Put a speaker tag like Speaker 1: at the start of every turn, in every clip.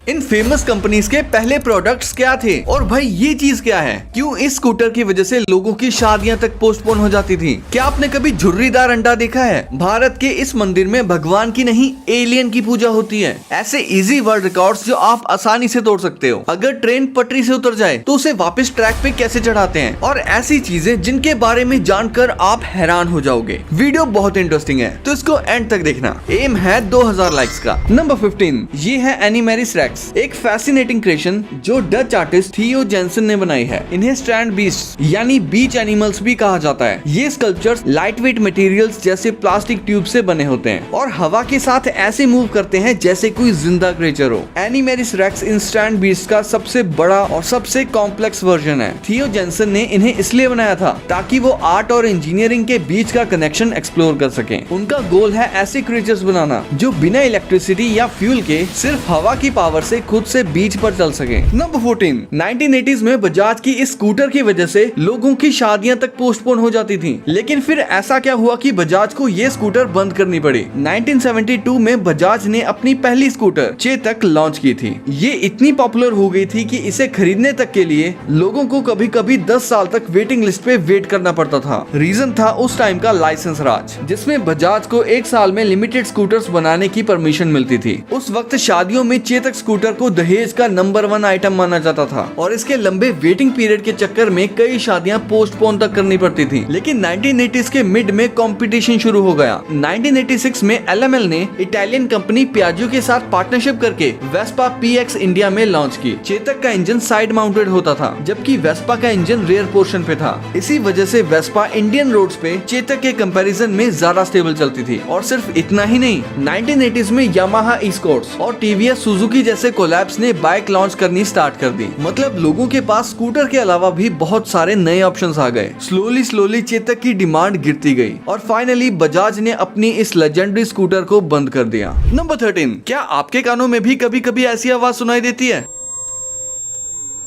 Speaker 1: इन famous companies के पहले products क्या थे और भाई ये चीज क्या है, क्यों इस स्कूटर की वजह से लोगों की शादियां तक पोस्टपोन हो जाती थी। क्या आपने कभी झुर्रीदार अंडा देखा है? भारत के इस मंदिर में भगवान की नहीं एलियन की पूजा होती है। ऐसे इजी वर्ल्ड रिकॉर्ड्स जो आप आसानी से तोड़ सकते हो। अगर ट्रेन पटरी से उतर जाए तो उसे वापस ट्रैक पे कैसे चढ़ाते हैं, और ऐसी चीजें जिनके बारे में जानकर आप हैरान हो जाओगे। वीडियो बहुत इंटरेस्टिंग है तो इसको एंड तक देखना। एम है 2000 लाइक्स का। नंबर 15 ये है एनिमेरिस रेक्स, एक फैसिनेटिंग क्रिएशन जो डच आर्टिस्ट थियो जेंसन ने बनाई है। इन्हें स्ट्रैंड बीस्ट यानी बीच एनिमल्स भी कहा जाता है। ये स्कल्पचर्स लाइट वेट मटेरियल्स जैसे प्लास्टिक ट्यूब से बने होते हैं और हवा के साथ ऐसे मूव करते हैं जैसे कोई जिंदा क्रिएचर हो। एनिमेरिस रेक्स इन स्ट्रैंड बीस्ट का सबसे बड़ा और सबसे कॉम्प्लेक्स वर्जन है। थियो जेंसन ने इन्हें इसलिए बनाया था ताकि वो आर्ट और इंजीनियरिंग के बीच का कनेक्शन एक्सप्लोर कर सकें। उनका गोल है ऐसे क्रिएचर्स बनाना जो बिना इलेक्ट्रिसिटी या फ्यूल के सिर्फ हवा की पावर से खुद से बीच पर चल सके। नंबर 14 1980s में बजाज की इस स्कूटर की वजह से लोगों की शादियां तक पोस्टपोन हो जाती थी। लेकिन फिर ऐसा क्या हुआ कि बजाज को ये स्कूटर बंद करनी पड़ी। 1972 में बजाज ने अपनी पहली स्कूटर चेतक लॉन्च की थी। ये इतनी पॉपुलर हो गई थी कि इसे खरीदने तक के लिए लोगों को कभी कभी 10 साल तक वेटिंग लिस्ट पे वेट करना पड़ता था। रीजन था उस टाइम का लाइसेंस राज, जिसमें बजाज को 1 साल में लिमिटेड स्कूटर्स बनाने की परमिशन मिलती थी। उस वक्त शादियों में चेतक स्कूटर को दहेज का नंबर 1 आइटम माना जाता था और इसके लंबे वेटिंग पीरियड के चक्कर में कई शादियां पोस्टपोन तक करनी पड़ती थी। लेकिन 1980s के मिड में कंपटीशन शुरू हो गया। 1986 में LML ने इटालियन कंपनी पियाजो के साथ पार्टनरशिप करके वेस्पा PX इंडिया में लॉन्च की। चेतक का इंजन साइड माउंटेड होता था जबकि वेस्पा का इंजन रेयर पोर्शन पे था। इसी वजह से वेस्पा इंडियन रोड्स पे चेतक के कंपैरिजन में ज्यादा स्टेबल चलती थी। और सिर्फ इतना ही नहीं, 1980s में यामाहा ई-स्पोर्ट्स और TVS सुजुकी जैसे कोलैब्स ने बाइक लॉन्च करनी स्टार्ट कर दी। मतलब लोगों के पास स्कूटर के अलावा भी बहुत सारे नए ऑप्शंस आ गए। स्लोली चेतक की डिमांड गिरती गई और फाइनली बजाज ने अपनी इस लेजेंडरी स्कूटर को बंद कर दिया। नंबर 13 क्या आपके कानों में भी कभी कभी ऐसी आवाज सुनाई देती है?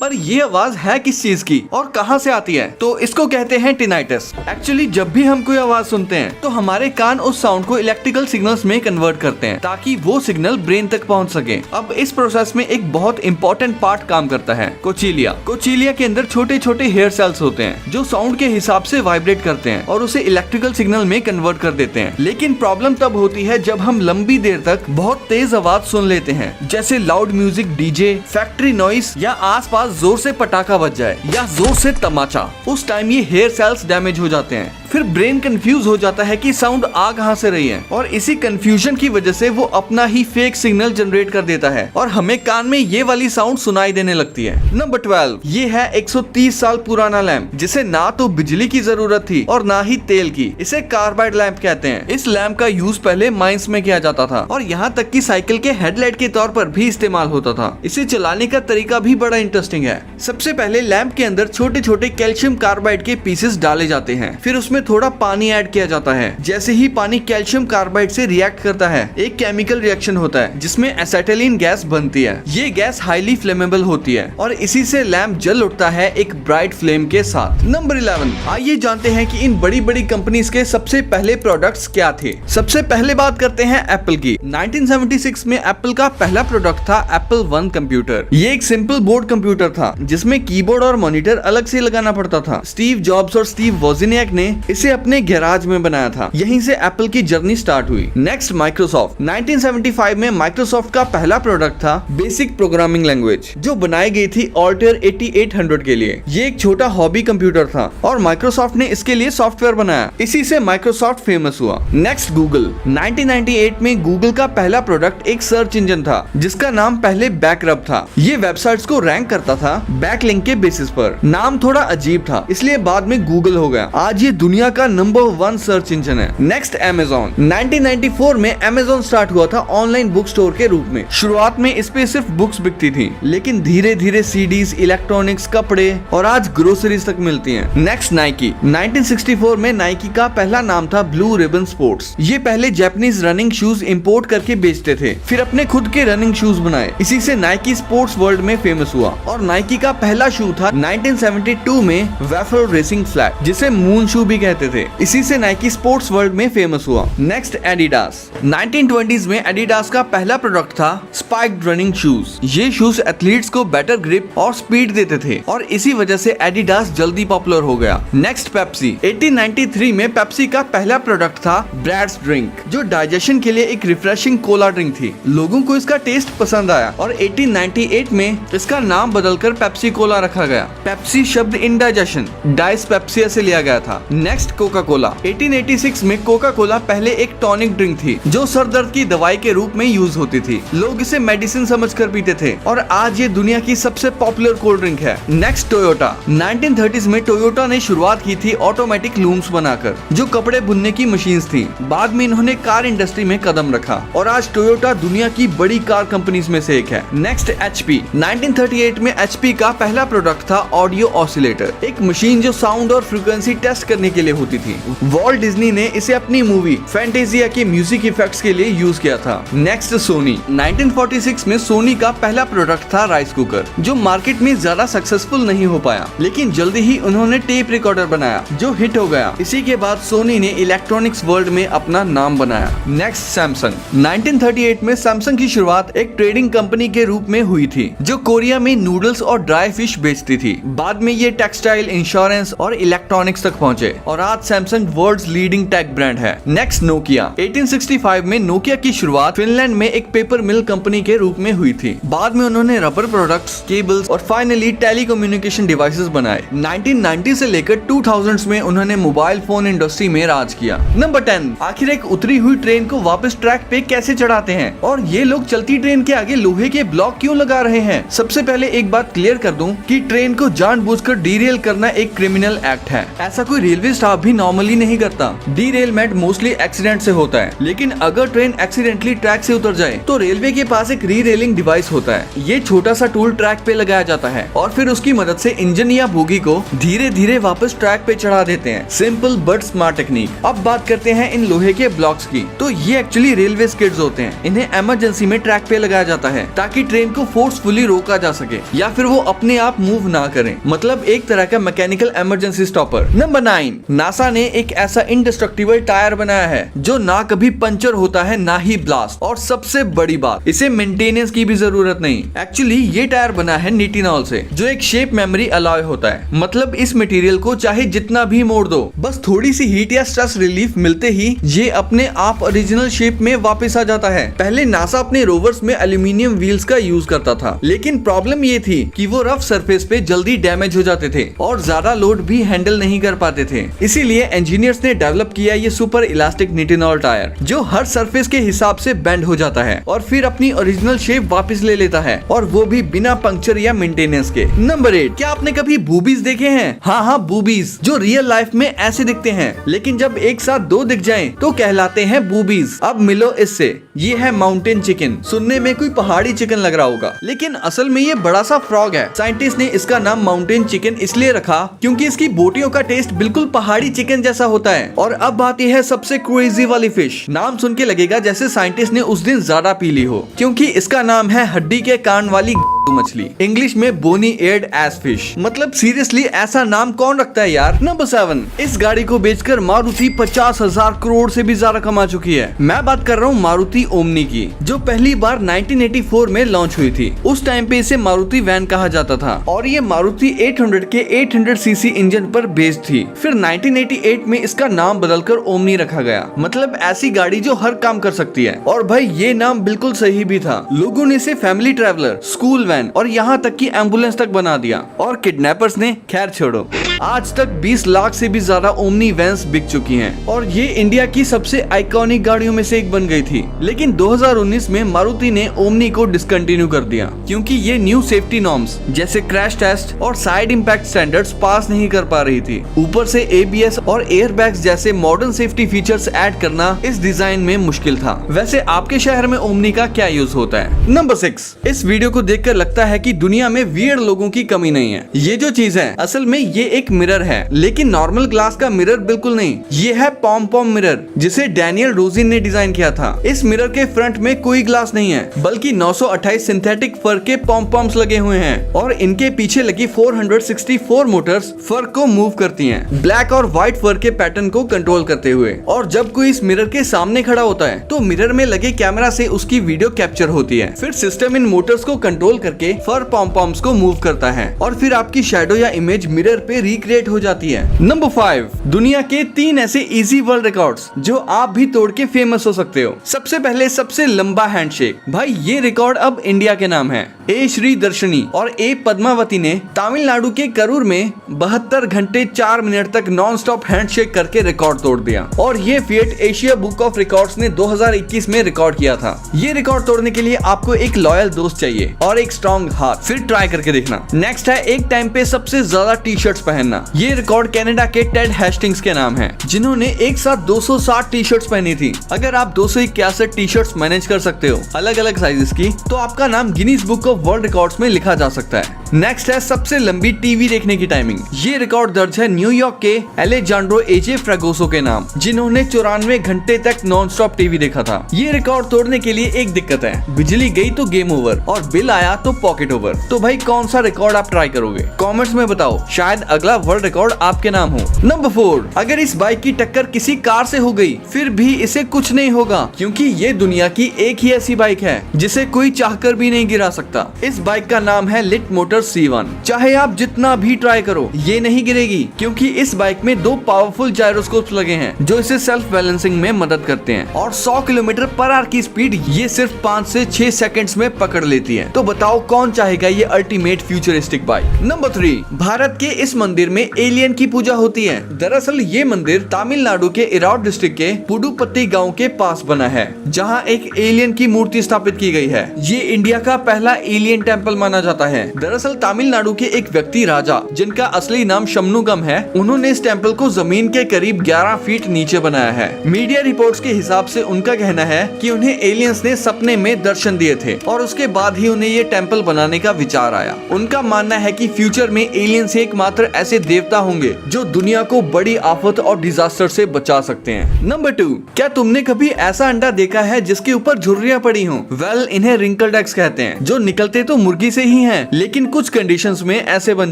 Speaker 1: पर ये आवाज है किस चीज की और कहां से आती है? तो इसको कहते हैं टिनाइटस। एक्चुअली जब भी हम कोई आवाज सुनते हैं तो हमारे कान उस साउंड को इलेक्ट्रिकल सिग्नल्स में कन्वर्ट करते हैं ताकि वो सिग्नल ब्रेन तक पहुंच सके। अब इस प्रोसेस में एक बहुत इंपॉर्टेंट पार्ट काम करता है, कोचिलिया। कोचिलिया के अंदर छोटे छोटे हेयर सेल्स होते हैं जो साउंड के हिसाब से वाइब्रेट करते हैं और उसे इलेक्ट्रिकल सिग्नल में कन्वर्ट कर देते हैं। लेकिन प्रॉब्लम तब होती है जब हम लंबी देर तक बहुत तेज आवाज सुन लेते हैं, जैसे loud music, DJ, factory noise या आसपास जोर से पटाखा बज जाए या जोर से तमाचा। उस टाइम ये हेयर सेल्स डैमेज हो जाते हैं। फिर ब्रेन कंफ्यूज हो जाता है कि साउंड आ कहां से रही है और इसी कंफ्यूजन की वजह से वो अपना ही फेक सिग्नल जनरेट कर देता है और हमें कान में ये वाली साउंड सुनाई देने लगती है। नंबर 12 ये है 130 साल पुराना लैंप, जिसे ना तो बिजली की जरूरत थी और ना ही तेल की। इसे कार्बाइड लैंप कहते हैं। इस लैंप का यूज पहले माइंस में किया जाता था और यहाँ तक कि साइकिल के हेडलाइट के तौर पर भी इस्तेमाल होता था। इसे चलाने का तरीका भी बड़ा इंटरेस्टिंग है। सबसे पहले लैंप के अंदर छोटे छोटे कैल्शियम कार्बाइड के पीसेस डाले जाते हैं, फिर उसमें थोड़ा पानी ऐड किया जाता है। जैसे ही पानी कैल्शियम कार्बाइड से रिएक्ट करता है, एक केमिकल रिएक्शन होता है जिसमें एसिटाइलिन गैस बनती है। ये गैस हाईली फ्लेमेबल होती है और इसी से लैंप जल उठता है एक ब्राइट फ्लेम के साथ। नंबर 11 आइए जानते हैं कि इन बड़ी बड़ी कंपनीज के सबसे पहले प्रोडक्ट्स क्या थे। सबसे पहले बात करते हैं एप्पल की। 1976 में एप्पल का पहला प्रोडक्ट था एप्पल वन कंप्यूटर। ये एक सिंपल बोर्ड कंप्यूटर था जिसमें कीबोर्ड और मॉनिटर अलग से लगाना पड़ता था। स्टीव जॉब्स और स्टीव वोजिनियाक ने इसे अपने गैराज में बनाया था। यहीं से एप्पल की जर्नी स्टार्ट हुई। Next Microsoft. 1975 में माइक्रोसॉफ्ट का पहला प्रोडक्ट था बेसिक प्रोग्रामिंग लैंग्वेज, जो बनाई गई थी ऑल्टेयर 8800 के लिए। ये एक छोटा हॉबी कंप्यूटर था और माइक्रोसॉफ्ट ने इसके लिए सॉफ्टवेयर बनाया। इसी से माइक्रोसॉफ्ट फेमस हुआ। Next Google. 1998 में गूगल का पहला प्रोडक्ट एक सर्च इंजन था जिसका नाम पहले बैकरब था। ये वेबसाइट्स को रैंक करता था बैकलिंक के बेसिस पर। नाम थोड़ा अजीब था इसलिए बाद में गूगल हो गया। आज ये दुनिया का नंबर 1 सर्च इंजन है। Next Amazon. 1994 में अमेज़न स्टार्ट हुआ था ऑनलाइन बुक स्टोर के रूप में। शुरुआत में इस पे सिर्फ बुक्स बिकती थी, लेकिन धीरे धीरे सीडीज, इलेक्ट्रॉनिक्स, कपड़े और आज ग्रोसरीज तक मिलती हैं। Next Nike. 1964 में नाइकी का पहला नाम था ब्लू रिबन स्पोर्ट्स। ये पहले जापानीज रनिंग शूज इंपोर्ट करके बेचते थे, फिर अपने खुद के रनिंग शूज बनाए। इसी से नाइकी स्पोर्ट्स वर्ल्ड में फेमस हुआ और नाइकी का पहला शू था 1972 में वेफर रेसिंग फ्लैट, जिसे मून शू भी कहते थे। इसी से नाइकी स्पोर्ट्स वर्ल्ड में फेमस हुआ। Next Adidas. 1920s में एडिडास का पहला प्रोडक्ट था स्पाइक्ड रनिंग शूज। ये शूज एथलीट्स को बेटर ग्रिप और स्पीड देते थे और इसी वजह से एडिडास जल्दी पॉपुलर हो गया। Next Pepsi. 1893 में पेप्सी का पहला प्रोडक्ट था ब्रैड्स ड्रिंक, जो डाइजेशन के लिए एक रिफ्रेशिंग कोला ड्रिंक थी। लोगों को इसका टेस्ट पसंद आया और 1898 में इसका नाम बदलकर पेप्सी कोला रखा गया। पेप्सी शब्द इंडाइजेशन डाइस पेप्सिया से लिया गया था। Next Coca Cola. 1886 में कोका कोला पहले एक टॉनिक ड्रिंक थी जो सर दर्द की दवाई के रूप में यूज होती थी। लोग इसे मेडिसिन समझकर पीते थे और आज ये दुनिया की सबसे पॉपुलर कोल्ड ड्रिंक है। Next Toyota. 1930s में टोयोटा ने शुरुआत की थी ऑटोमेटिक लूम्स बनाकर, जो कपड़े बुनने की मशीन्स थी। बाद में इन्होंने कार इंडस्ट्री में कदम रखा और आज टोयोटा दुनिया की बड़ी कार कंपनीज में से एक है। Next HP. 1938 में एचपी का पहला प्रोडक्ट था ऑडियो ऑसिलेटर, एक मशीन जो साउंड और फ्रीक्वेंसी टेस्ट करने के लिए होती थी। वॉल्ट डिज्नी ने इसे अपनी मूवी फैंटेसिया के म्यूजिक इफेक्ट्स के लिए यूज किया था। नेक्स्ट सोनी। 1946 में सोनी का पहला प्रोडक्ट था राइस कुकर, जो मार्केट में ज्यादा सक्सेसफुल नहीं हो पाया, लेकिन जल्दी ही उन्होंने टेप रिकॉर्डर बनाया जो हिट हो गया। इसी के बाद सोनी ने इलेक्ट्रॉनिक्स वर्ल्ड में अपना नाम बनाया। Next Samsung. 1938 में सैमसंग की शुरुआत एक ट्रेडिंग कंपनी के रूप में हुई थी जो कोरिया में नूडल्स और ड्राई फिश बेचती थी। बाद में ये टेक्सटाइल, इंश्योरेंस और इलेक्ट्रॉनिक्स तक पहुंचे और आज Samsung world's leading tech brand है। Next Nokia. 1865 में नोकिया की शुरुआत फिनलैंड में एक पेपर मिल कंपनी के रूप में हुई थी। बाद में उन्होंने रबर प्रोडक्ट्स, केबल्स और फाइनली टेलीकम्युनिकेशन डिवाइसेस बनाए। 1990 से लेकर 2000s में उन्होंने मोबाइल फोन इंडस्ट्री में राज किया। नंबर 10। आखिर एक उतरी हुई ट्रेन को वापस ट्रैक पे कैसे चढ़ाते हैं और ये लोग चलती ट्रेन के आगे लोहे के ब्लॉक क्यों लगा रहे हैं? सबसे पहले एक बात क्लियर कर दूं कि ट्रेन को जानबूझकर डीरेल करना एक क्रिमिनल एक्ट है। ऐसा कोई रेलवे स्टाफ भी नॉर्मली नहीं करता। डीरेलमेंट मोस्टली एक्सीडेंट से होता है, लेकिन अगर ट्रेन एक्सीडेंटली ट्रैक से उतर जाए तो रेलवे के पास एक री रेलिंग डिवाइस होता है। ये छोटा सा टूल ट्रैक पे लगाया जाता है और फिर उसकी मदद से इंजन या बोगी को धीरे धीरे वापस ट्रैक पे चढ़ा देते हैं। Simple but smart technique. अब बात करते हैं इन लोहे के ब्लॉक्स की। तो ये एक्चुअली रेलवे स्किड्स होते हैं। इन्हें इमरजेंसी में ट्रैक पे लगाया जाता है ताकि ट्रेन को फोर्सफुली रोका जा सके या फिर वो अपने आप मूव ना करें। मतलब एक तरह का mechanical emergency stopper. Number 9। NASA ने एक ऐसा इंडिस्ट्रक्टिबल टायर बनाया है जो ना कभी पंचर होता है ना ही ब्लास्ट, और सबसे बड़ी बात, इसे मेंटेनेंस की भी जरूरत नहीं। एक्चुअली ये टायर बना है निटिनॉल से, जो एक शेप मेमोरी अलॉय होता है। मतलब इस मटेरियल को चाहे जितना भी मोड़ दो, बस थोड़ी सी हीट या स्ट्रेस रिलीफ मिलते ही ये अपने आप ओरिजिनल शेप में वापस आ जाता है। पहले नासा अपने रोवर्स में एल्यूमिनियम व्हील्स का यूज करता था, लेकिन प्रॉब्लम ये थी कि वो रफ सरफेस पे जल्दी डैमेज हो जाते थे और ज्यादा लोड भी हैंडल नहीं कर पाते थे। इसीलिए इंजीनियर्स ने डेवलप किया ये सुपर इलास्टिक निटिनॉल टायर, जो हर सरफेस के हिसाब से बेंड हो जाता है और फिर अपनी ओरिजिनल शेप वापस ले लेता है, और वो भी बिना पंक्चर या मेंटेनेंस के। नंबर 8। क्या आपने कभी बूबीज देखे हैं? हाँ, बूबीज, जो रियल लाइफ में ऐसे दिखते हैं, लेकिन जब एक साथ दो दिख जाएं तो कहलाते हैं बूबीज। अब मिलो इससे। ये है माउंटेन चिकन। सुनने में कोई पहाड़ी चिकन लग रहा होगा, लेकिन असल में ये बड़ा सा फ्रॉग है। साइंटिस्ट ने इसका नाम माउंटेन चिकन इसलिए रखा क्योंकि इसकी बोटियों का टेस्ट बिल्कुल पहाड़ी चिकन जैसा होता है। और अब आती है सबसे क्रेजी वाली फिश। नाम सुन के लगेगा जैसे साइंटिस्ट ने उस दिन ज्यादा पी ली हो, क्योंकि इसका नाम है हड्डी के कान वाली मछली, इंग्लिश में बोनी एयर्ड एस फिश। मतलब सीरियसली ऐसा नाम कौन रखता है यार। नंबर 7। इस गाड़ी को बेचकर मारुति 50,000 करोड़ से भी ज्यादा कमा चुकी है। मैं बात कर रहा हूँ मारुति ओमनी की, जो पहली बार 1984 में लॉन्च हुई थी। उस टाइम पे इसे मारुति वैन कहा जाता था और ये मारुति 800 के 800 सीसी इंजन पर बेस्ड थी। फिर 1988 में इसका नाम बदलकर ओमनी रखा गया। मतलब ऐसी गाड़ी जो हर काम कर सकती है। और भाई ये नाम बिल्कुल सही भी था। लोगों ने इसे फैमिली ट्रैवलर, स्कूल वैन और यहाँ तक कि एम्बुलेंस तक बना दिया। और किडनैपर्स ने खैर छोड़ो, आज तक 20 लाख से भी ज्यादा ओमनी वैन्स बिक चुकी हैं और ये इंडिया की सबसे आइकॉनिक गाड़ियों में से एक बन गई थी। लेकिन 2019 में मारुति ने ओमनी को डिसकंटिन्यू कर दिया क्योंकि ये न्यू सेफ्टी नॉर्म्स जैसे क्रैश टेस्ट और साइड इम्पैक्ट स्टैंडर्ड्स पास नहीं कर पा रही थी। ऊपर से ABS और एयरबैग्स जैसे मॉडर्न सेफ्टी फीचर्स ऐड करना इस डिजाइन में मुश्किल था। वैसे आपके शहर में ओमनी का क्या यूज होता है? नंबर 6। इस वीडियो को देखकर लगता है कि दुनिया में वियर्ड लोगों की कमी नहीं है। ये जो चीज है असल में ये एक एक मिरर है, लेकिन नॉर्मल ग्लास का मिरर बिल्कुल नहीं। ये है पॉम पॉम मिरर, जिसे डैनियल रोजिन ने डिजाइन किया था। इस मिरर के फ्रंट में कोई ग्लास नहीं है, बल्कि 928 सिंथेटिक फर के पॉम पॉम्स लगे हुए हैं और इनके पीछे लगी 464 मोटर्स फर को मूव करती हैं, ब्लैक और व्हाइट फर के पैटर्न को कंट्रोल करते हुए। और जब कोई इस मिरर के सामने खड़ा होता है तो मिरर में लगे कैमरा से उसकी वीडियो कैप्चर होती है। फिर सिस्टम इन मोटर्स को कंट्रोल करके फर पॉम पॉम्स को मूव करता है और फिर आपकी शैडो या इमेज मिरर पे रिक्रिएट हो जाती है। नंबर 5, दुनिया के 3 ऐसे इजी वर्ल्ड रिकॉर्ड्स जो आप भी तोड़ के फेमस हो सकते हो। सबसे पहले सबसे लंबा हैंडशेक। भाई ये रिकॉर्ड अब इंडिया के नाम है। ए श्री दर्शनी और ए पद्मावती ने तमिलनाडु के करूर में 72 घंटे 4 मिनट तक नॉन स्टॉप हैंडशेक करके रिकॉर्ड तोड़ दिया और ये feet Asia book of records ने 2021 में रिकॉर्ड किया था। ये रिकॉर्ड तोड़ने के लिए आपको एक लॉयल दोस्त चाहिए और एक स्ट्रॉन्ग हाथ। फिर ट्राई करके देखना। नेक्स्ट है एक टाइम पे सबसे ज्यादा टी शर्ट्स पहनना। ये रिकॉर्ड कनाडा के टेड हेस्टिंग्स के नाम है, जिन्होंने एक साथ 260 टी शर्ट्स पहनी थी। अगर आप 261 टी शर्ट्स मैनेज कर सकते हो अलग अलग साइजेस की, तो आपका नाम Guinness book of world records में लिखा जा सकता है। नेक्स्ट है सबसे लंबी टीवी देखने की टाइमिंग। ये रिकॉर्ड दर्ज है न्यूयॉर्क के एलेजांड्रो एजे फ्रागोसो के नाम, जिन्होंने 94 घंटे तक नॉन स्टॉप टीवी देखा था। ये रिकॉर्ड तोड़ने के लिए एक दिक्कत है, बिजली गई तो गेम ओवर और बिल आया तो पॉकेट ओवर। तो भाई कौन सा रिकॉर्ड आप ट्राई करोगे? कमेंट्स में बताओ, शायद अगला वर्ल्ड रिकॉर्ड आपके नाम हो। नंबर 4, अगर इस बाइक की टक्कर किसी कार से हो गई फिर भी इसे कुछ नहीं होगा, क्योंकि ये दुनिया की एक ही ऐसी बाइक है जिसे कोई चाहकर भी नहीं गिरा सकता। इस बाइक का नाम है लिट मोटर C1। चाहे आप जितना भी ट्राई करो ये नहीं गिरेगी, क्योंकि इस बाइक में 2 पावरफुल जायरोस्कोप्स लगे हैं जो इसे सेल्फ बैलेंसिंग में मदद करते हैं और 100 किलोमीटर/आवर की स्पीड ये सिर्फ 5 से 6 सेकंड्स में पकड़ लेती है। तो बताओ कौन चाहेगा ये ultimate futuristic bike? Number 3, Bharat के इस मंदिर में एलियन की पूजा होती है। दरअसल ये मंदिर तमिलनाडु के इरावड डिस्ट्रिक्ट के पुडुपत्ती गाँव के पास बना है, जहाँ एक एलियन की मूर्ति स्थापित की गई है। ये इंडिया का पहला एलियन टेम्पल माना जाता है। दरअसल तमिलनाडु के एक व्यक्ति राजा, जिनका असली नाम शमनुगम है, उन्होंने इस टेम्पल को जमीन के करीब 11 फीट नीचे बनाया है। मीडिया रिपोर्ट्स के हिसाब से उनका कहना है कि उन्हें एलियंस ने सपने में दर्शन दिए थे और उसके बाद ही उन्हें ये टेम्पल बनाने का विचार आया। उनका मानना है कि फ्यूचर में एलियंस एकमात्र ऐसे देवता होंगे जो दुनिया को बड़ी आफत और डिजास्टर से बचा सकते हैं। नंबर 2, क्या तुमने कभी ऐसा अंडा देखा है जिसके ऊपर झुर्रियां पड़ी हों? वेल, इन्हें रिंकल्ड एग्स कहते हैं, जो निकलते तो मुर्गी से ही हैं, लेकिन कुछ कंडीशंस में ऐसे बन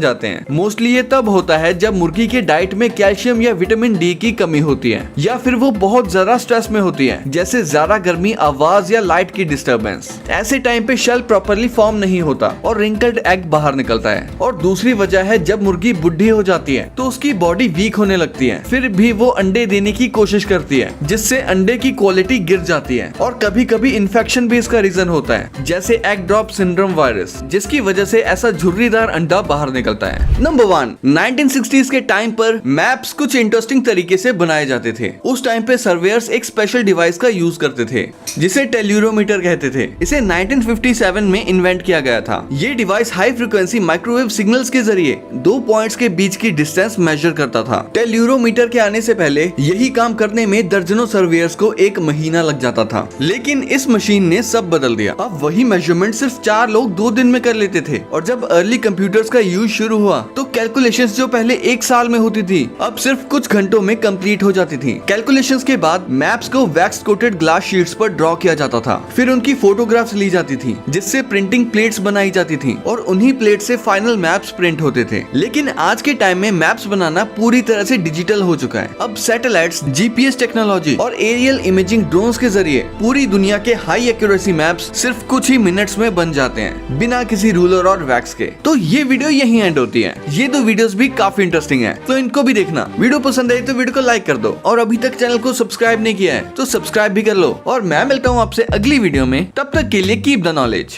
Speaker 1: जाते हैं। मोस्टली ये तब होता है जब मुर्गी के डाइट में कैल्शियम या विटामिन डी की कमी होती है, या फिर वो बहुत ज्यादा स्ट्रेस में होती है, जैसे ज्यादा गर्मी, आवाज या लाइट की डिस्टर्बेंस। ऐसे टाइम पे शेल प्रॉपर्ली फॉर्म नहीं होता और रिंकल्ड एग बाहर निकलता है। और दूसरी वजह है जब मुर्गी बुढ़ी हो जाती है तो उसकी बॉडी वीक होने लगती है, फिर भी वो अंडे देने की कोशिश करती है, जिससे अंडे की क्वालिटी गिर जाती है। और कभी कभी इन्फेक्शन भी इसका रीजन होता है, जैसे एग ड्रॉप सिंड्रोम वायरस, जिसकी वजह से ऐसा झुर्रीदार अंडा बाहर निकलता है। नंबर 1, 1960s के टाइम पर मैप्स कुछ इंटरेस्टिंग तरीके से बनाए जाते थे। उस टाइम पे सर्वेयर्स एक स्पेशल डिवाइस का यूज करते थे जिसे टेल्यूरोमीटर कहते थे। इसे 1957 में इन्वेंट किया गया था। ये device high frequency microwave signals के जरिए 2 पॉइंट्स के बीच की डिस्टेंस मेजर करता था। टेल्यूरोमीटर के आने से पहले यही काम करने में दर्जनों सर्वेयर्स को 1 महीना लग जाता था, लेकिन इस मशीन ने सब बदल दिया। अब वही मेजरमेंट सिर्फ 4 लोग 2 दिन में कर लेते थे। और जब अर्ली कंप्यूटर्स का यूज शुरू हुआ तो कैलकुलेशंस जो पहले 1 साल में होती थी अब सिर्फ कुछ घंटों में कंप्लीट हो जाती थी। कैलकुलेशंस के बाद मैप्स को वैक्स कोटेड ग्लास शीट्स पर ड्रॉ किया जाता था, फिर उनकी फोटोग्राफ्स ली जाती थी, जिससे प्रिंटिंग प्लेट्स बनाई जाती थी और उन्हीं प्लेट से फाइनल मैप्स प्रिंट होते थे। लेकिन आज के टाइम में मैप्स बनाना पूरी तरह से डिजिटल हो चुका है। अब सैटेलाइट्स, जीपीएस टेक्नोलॉजी और एरियल इमेजिंग ड्रोन्स के जरिए पूरी दुनिया के हाई एक्यूरेसी मैप्स सिर्फ कुछ ही मिनट्स में बन जाते हैं, बिना किसी रूलर और वैक्स के। तो ये वीडियो यहीं एंड होती है। ये 2 वीडियोस भी काफी इंटरेस्टिंग है, तो इनको भी देखना। वीडियो पसंद आई तो वीडियो को लाइक कर दो और अभी तक चैनल को सब्सक्राइब नहीं किया है तो सब्सक्राइब भी कर लो। और मैं मिलता हूँ आपसे अगली वीडियो में, तब तक के लिए कीप द नॉलेज।